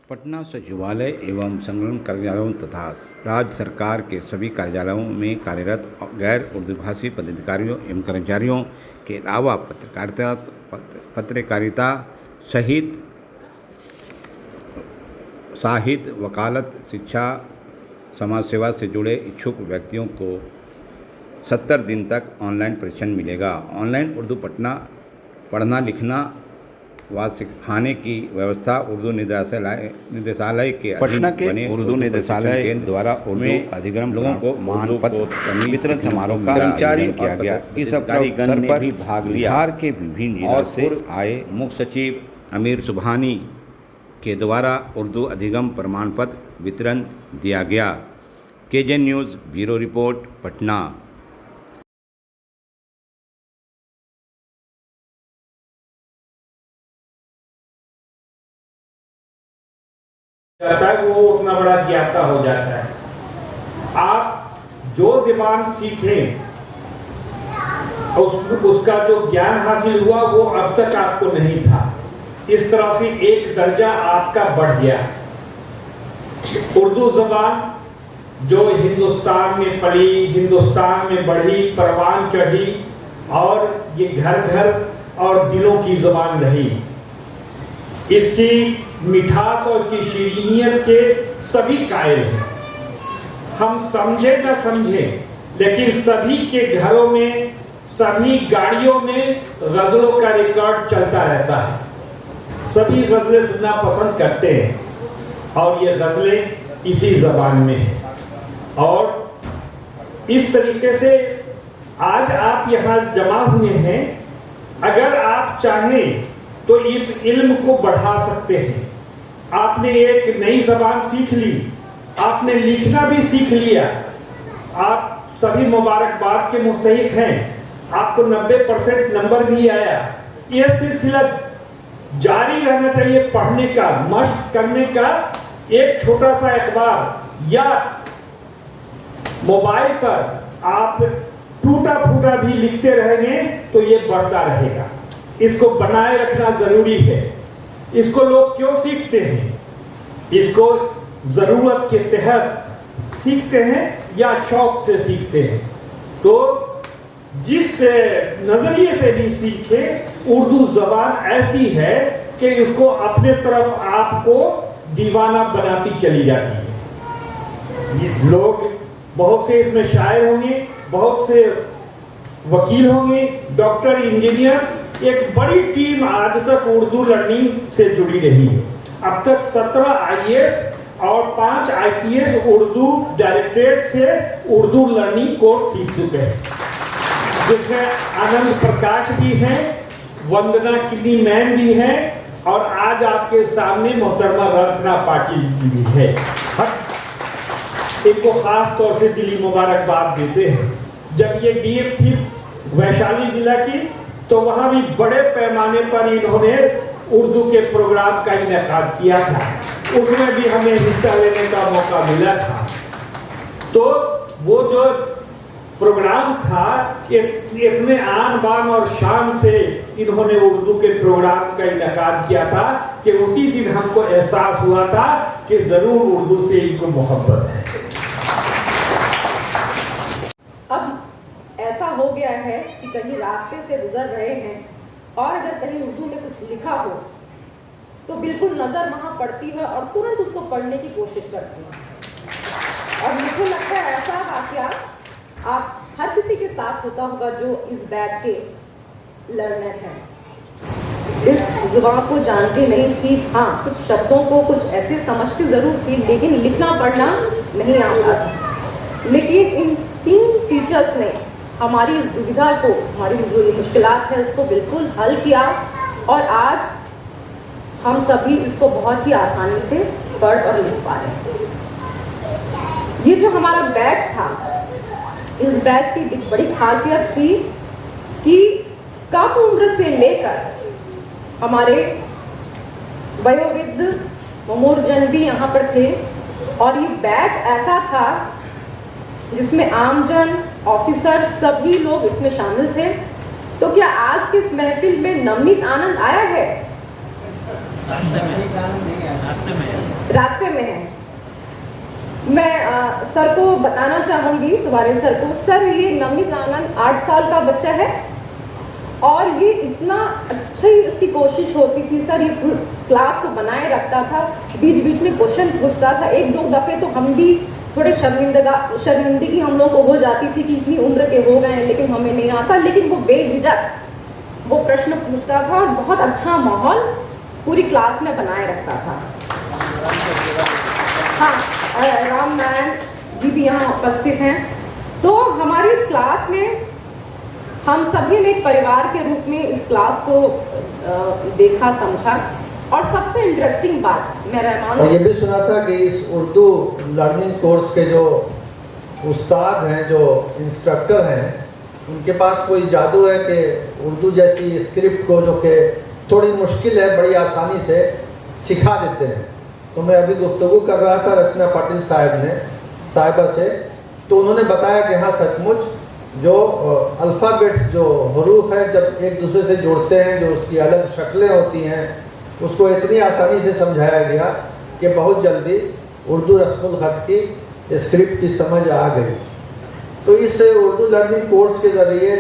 पटना सचिवालय एवं संलग्न कार्यालयों तथा राज्य सरकार के सभी कार्यालयों में कार्यरत गैर उर्दूभाषी पदाधिकारियों एवं कर्मचारियों के अलावा पत्रकारिता सहित साहित्य, वकालत, शिक्षा, समाज सेवा से जुड़े इच्छुक व्यक्तियों को 70 दिन तक ऑनलाइन प्रशिक्षण मिलेगा। ऑनलाइन उर्दू पढ़ना लिखना व सिखाने की व्यवस्था उर्दू निदेशालय के पटना के बने उर्दू निदेशालय के द्वारा उर्दू अधिग्रहण लोगों को मानपत्र वितरण समारोह का आयोजन किया गया। इस अवसर पर भी भाग लिया बिहार के विभिन्न जिलों से आए मुख्य सचिव अमीर सुबहानी के द्वारा उर्दू अधिगम प्रमाण पत्र वितरण दिया गया। KJ news bureau report Patna. जाता है वो उतना बड़ा ज्ञाता हो जाता है। आप जो ज़बान सीखें उसका जो ज्ञान हासिल हुआ वो अब तक आपको नहीं था। इस तरह से एक दर्जा आपका बढ़ गया। उर्दू ज़बान जो हिंदुस्तान में पली, हिंदुस्तान में बढ़ी, परवान चढ़ी और ये घर घर और दिलों की ज़बान रही। इसकी मिठास और इसकी शीरीनियत के सभी कायल हैं। हम समझे न समझे लेकिन सभी के घरों में, सभी गाड़ियों में गज़लों का रिकॉर्ड चलता रहता है। सभी गज़लें सुनना पसंद करते हैं और ये गज़लें इसी ज़बान में हैं। और इस तरीके से आज आप यहाँ जमा हुए हैं। अगर आप चाहें तो इस इल्म को बढ़ा सकते हैं। आपने एक नई ज़बान सीख ली, आपने लिखना भी सीख लिया, आप सभी मुबारकबाद के मुस्तहिक हैं। आपको 90% नंबर भी आया। यह सिलसिला जारी रहना चाहिए। पढ़ने का, मशक करने का। एक छोटा सा अखबार या मोबाइल पर आप टूटा फूटा भी लिखते रहेंगे तो ये बढ़ता रहेगा। इसको बनाए रखना जरूरी है। इसको लोग क्यों सीखते हैं? इसको जरूरत के तहत सीखते हैं या शौक से सीखते हैं। तो जिस नजरिए से भी सीखे, उर्दू जबान ऐसी है कि इसको अपने तरफ आपको दीवाना बनाती चली जाती है। ये लोग बहुत से इसमें शायर होंगे, बहुत से वकील होंगे, डॉक्टर, इंजीनियर। एक बड़ी टीम आज तक उर्दू लर्निंग से जुड़ी रही है। अब तक 17 IAS और 5 IPS उर्दू डायरेक्टरेट से उर्दू लर्निंग कोर्स सीख चुके हैं, जिसमें आनंद प्रकाश भी हैं, वंदना किनी मैन भी हैं और आज आपके सामने मोहतरमा रचना पाटिल जी भी है। इनको खास तौर से दिली मुबारकबाद देते हैं। जब ये DM थी वैशाली जिला की तो वहाँ भी बड़े पैमाने पर इन्होंने उर्दू के प्रोग्राम का इनेकाद किया था। उसमें भी हमें हिस्सा लेने का मौका मिला था। तो वो जो प्रोग्राम था इतने आन बान और शान से इन्होंने उर्दू के प्रोग्राम का इनेकाद किया था कि उसी दिन हमको एहसास हुआ था कि जरूर उर्दू से इनको मोहब्बत है। ऐसा हो गया है कि कहीं रास्ते से गुजर रहे हैं और अगर कहीं उर्दू में कुछ लिखा हो तो बिल्कुल नज़र वहाँ पड़ती है और तुरंत उसको पढ़ने की कोशिश करती है। और मुझे लगता है ऐसा वाकया आप हर किसी के साथ होता होगा जो इस बैच के लर्नर हैं। इस जुबान को जानती नहीं थी, हाँ कुछ शब्दों को कुछ ऐसे समझती ज़रूर थी लेकिन लिखना पढ़ना नहीं आता था। लेकिन इन 3 टीचर्स ने हमारी इस दुविधा को, हमारी जो ये मुश्किलात है उसको बिल्कुल हल किया और आज हम सभी इसको बहुत ही आसानी से पढ़ और लिख पा रहे हैं। ये जो हमारा बैच था, इस बैच की एक बड़ी खासियत थी कि कम उम्र से लेकर हमारे वयोवृद्ध ममूरजन भी यहाँ पर थे और ये बैच ऐसा था जिसमें आमजन, ऑफिसर, सभी लोग इसमें शामिल थे। तो क्या आज के इस महफिल में नवनीत आनंद आया है? रास्ते में है। मैं सर को बताना चाहूंगी, सुवारे सर को, सर ये नवनीत आनंद 8 साल का बच्चा है और ये इतना अच्छी इसकी कोशिश होती थी सर, ये क्लास को बनाए रखता था, बीच बीच में क्वेश्चन पूछता था। 1-2 दफे तो हम भी थोड़े शर्मिंदगी हम लोग को हो जाती थी कि इतनी उम्र के हो गए हैं लेकिन हमें नहीं आता, लेकिन वो बेझिझक वो प्रश्न पूछता था और बहुत अच्छा माहौल पूरी क्लास में बनाए रखता था। हाँ, राम नारायण जी भी यहाँ उपस्थित हैं। तो हमारी इस क्लास में हम सभी ने एक परिवार के रूप में इस क्लास को देखा, समझा। और सबसे इंटरेस्टिंग बात मैं रहमान, और ये भी सुना था कि इस उर्दू लर्निंग कोर्स के जो उस्ताद हैं, जो इंस्ट्रक्टर हैं, उनके पास कोई जादू है कि उर्दू जैसी स्क्रिप्ट को जो कि थोड़ी मुश्किल है, बड़ी आसानी से सिखा देते हैं। तो मैं अभी गुफ्तगू कर रहा था रचना पाटिल साहिबा से, तो उन्होंने बताया कि हाँ सचमुच जो अल्फ़ाबेट्स, जो हरूफ है, जब एक दूसरे से जुड़ते हैं, जो उसकी अलग शक्लें होती हैं, उसको इतनी आसानी से समझाया गया कि बहुत जल्दी उर्दू रस्मुल ख़त की स्क्रिप्ट की समझ आ गई। तो इस उर्दू लर्निंग कोर्स के ज़रिए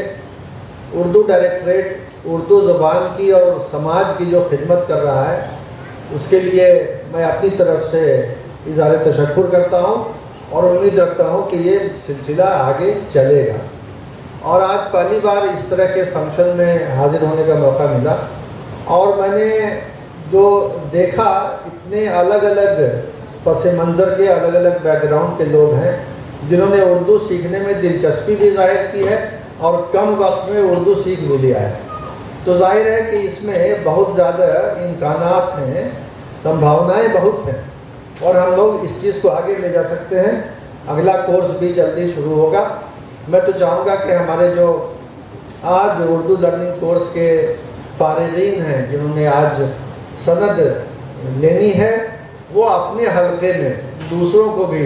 उर्दू डायरेक्टरेट उर्दू ज़बान की और समाज की जो खिदमत कर रहा है, उसके लिए मैं अपनी तरफ से इज़हार तशक्कुर करता हूँ और उम्मीद रखता हूँ कि ये सिलसिला आगे चलेगा। और आज पहली बार इस तरह के फंक्शन में हाज़िर होने का मौका मिला और मैंने जो देखा, इतने अलग अलग पस मंज़र के, अलग अलग बैकग्राउंड के लोग हैं जिन्होंने उर्दू सीखने में दिलचस्पी भी ज़ाहिर की है और कम वक्त में उर्दू सीख भी लिया है। तो जाहिर है कि इसमें बहुत ज़्यादा इम्कानात हैं, संभावनाएं बहुत हैं और हम लोग इस चीज़ को आगे ले जा सकते हैं। अगला कोर्स भी जल्दी शुरू होगा। मैं तो चाहूँगा कि हमारे जो आज उर्दू लर्निंग कोर्स के फ़ारिगीन हैं, जिन्होंने आज सनद लेनी है, वो अपने हल्के में दूसरों को भी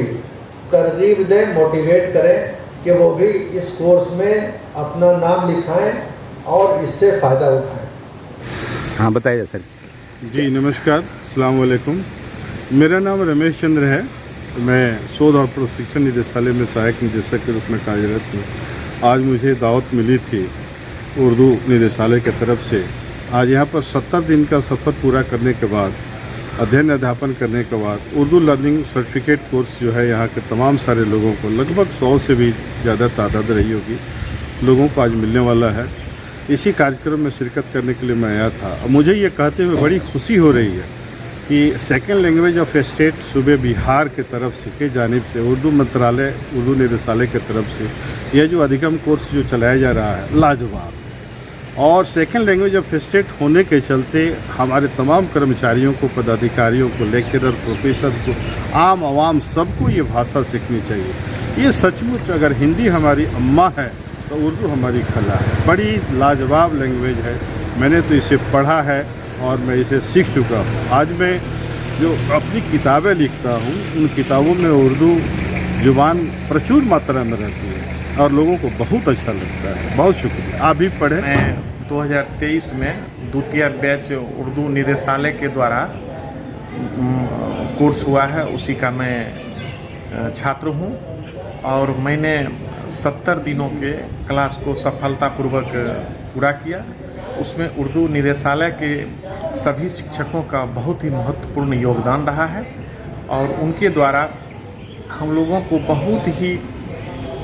तरगीब दें, मोटिवेट करें कि वो भी इस कोर्स में अपना नाम लिखाएं और इससे फ़ायदा उठाएं। हाँ बताइए सर। जी नमस्कार, अस्सलाम वालेकुम। मेरा नाम रमेश चंद्र है। मैं शोध और प्रशिक्षण निदेशालय में सहायक निदेशक के रूप में कार्यरत हूँ। आज मुझे दावत मिली थी उर्दू निदेशालय की तरफ से। आज यहाँ पर 70 दिन का सफ़र पूरा करने के बाद, अध्ययन अध्यापन करने के बाद, उर्दू लर्निंग सर्टिफिकेट कोर्स जो है यहाँ के तमाम सारे लोगों को, लगभग 100 से भी ज़्यादा तादाद रही होगी, लोगों को आज मिलने वाला है। इसी कार्यक्रम में शिरकत करने के लिए मैं आया था। मुझे ये कहते हुए बड़ी खुशी हो रही है कि सेकेंड लैंग्वेज ऑफ स्टेट सूबे बिहार के तरफ से, के जानिब से, उर्दू मंत्रालय, उर्दू निदेशालय के तरफ से यह जो अधिगम कोर्स जो चलाया जा रहा है, लाजवाब। और सेकेंड लैंग्वेज ऑफ स्टेट होने के चलते हमारे तमाम कर्मचारियों को, पदाधिकारियों को, लेक्चरर, प्रोफेसर को, आम आवाम सबको ये भाषा सीखनी चाहिए। ये सचमुच अगर हिंदी हमारी अम्मा है तो उर्दू हमारी खला है। बड़ी लाजवाब लैंग्वेज है। मैंने तो इसे पढ़ा है और मैं इसे सीख चुका हूँ। आज मैं जो अपनी किताबें लिखता हूँ, उन किताबों में उर्दू ज़ुबान प्रचुर मात्रा में रहती है और लोगों को बहुत अच्छा लगता है। बहुत शुक्रिया। आप भी पढ़ें। मैं 2023 में द्वितीय बैच उर्दू निदेशालय के द्वारा कोर्स हुआ है, उसी का मैं छात्र हूँ और मैंने 70 दिनों के क्लास को सफलतापूर्वक पूरा किया। उसमें उर्दू निदेशालय के सभी शिक्षकों का बहुत ही महत्वपूर्ण योगदान रहा है और उनके द्वारा हम लोगों को बहुत ही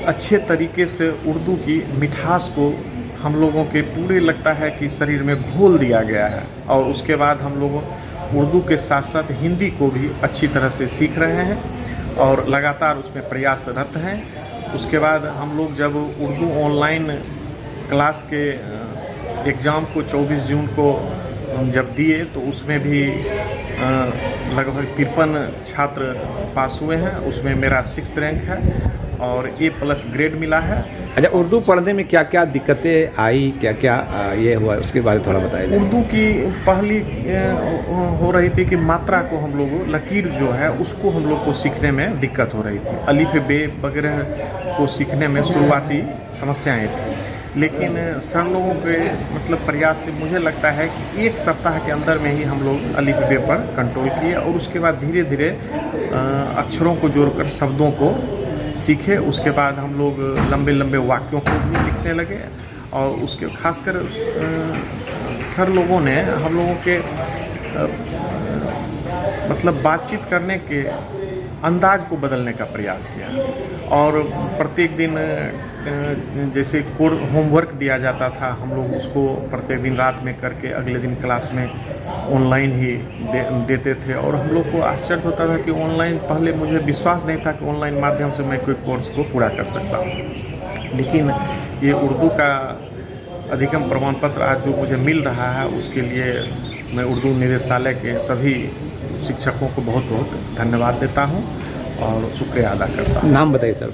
अच्छे तरीके से उर्दू की मिठास को हम लोगों के पूरे लगता है कि शरीर में घोल दिया गया है। और उसके बाद हम लोग उर्दू के साथ साथ हिंदी को भी अच्छी तरह से सीख रहे हैं और लगातार उसमें प्रयासरत हैं। उसके बाद हम लोग जब उर्दू ऑनलाइन क्लास के एग्ज़ाम को 24 जून को जब दिए तो उसमें भी लगभग 53 छात्र पास हुए हैं। उसमें मेरा 6th रैंक है और A+ ग्रेड मिला है। अच्छा, उर्दू पढ़ने में क्या क्या दिक्कतें आई, क्या क्या ये हुआ, उसके बारे में थोड़ा बताइए। उर्दू की पहली हो रही थी कि मात्रा को हम लोग, लकीर जो है उसको हम लोग को सीखने में दिक्कत हो रही थी। अलिफ बे वगैरह को सीखने में शुरुआती समस्याएं थी, लेकिन सर लोगों के मतलब प्रयास से मुझे लगता है कि 1 सप्ताह के अंदर में ही हम लोग अलिफ बे पर कंट्रोल किए और उसके बाद धीरे धीरे अक्षरों को जोड़कर शब्दों को सीखे। उसके बाद हम लोग लंबे लंबे वाक्यों को भी लिखने लगे और उसके खासकर सर लोगों ने हम लोगों के मतलब बातचीत करने के अंदाज को बदलने का प्रयास किया और प्रत्येक दिन जैसे होमवर्क दिया जाता था, हम लोग उसको प्रत्येक दिन रात में करके अगले दिन क्लास में ऑनलाइन ही देते थे। और हम लोग को आश्चर्य होता था कि ऑनलाइन, पहले मुझे विश्वास नहीं था कि ऑनलाइन माध्यम से मैं कोई कोर्स को पूरा कर सकता हूँ, लेकिन ये उर्दू का अधिगम प्रमाण पत्र आज जो मुझे मिल रहा है उसके लिए मैं उर्दू निदेशालय के सभी शिक्षकों को बहुत बहुत धन्यवाद देता हूँ और शुक्रिया अदा करता हूँ। नाम बताइए सर।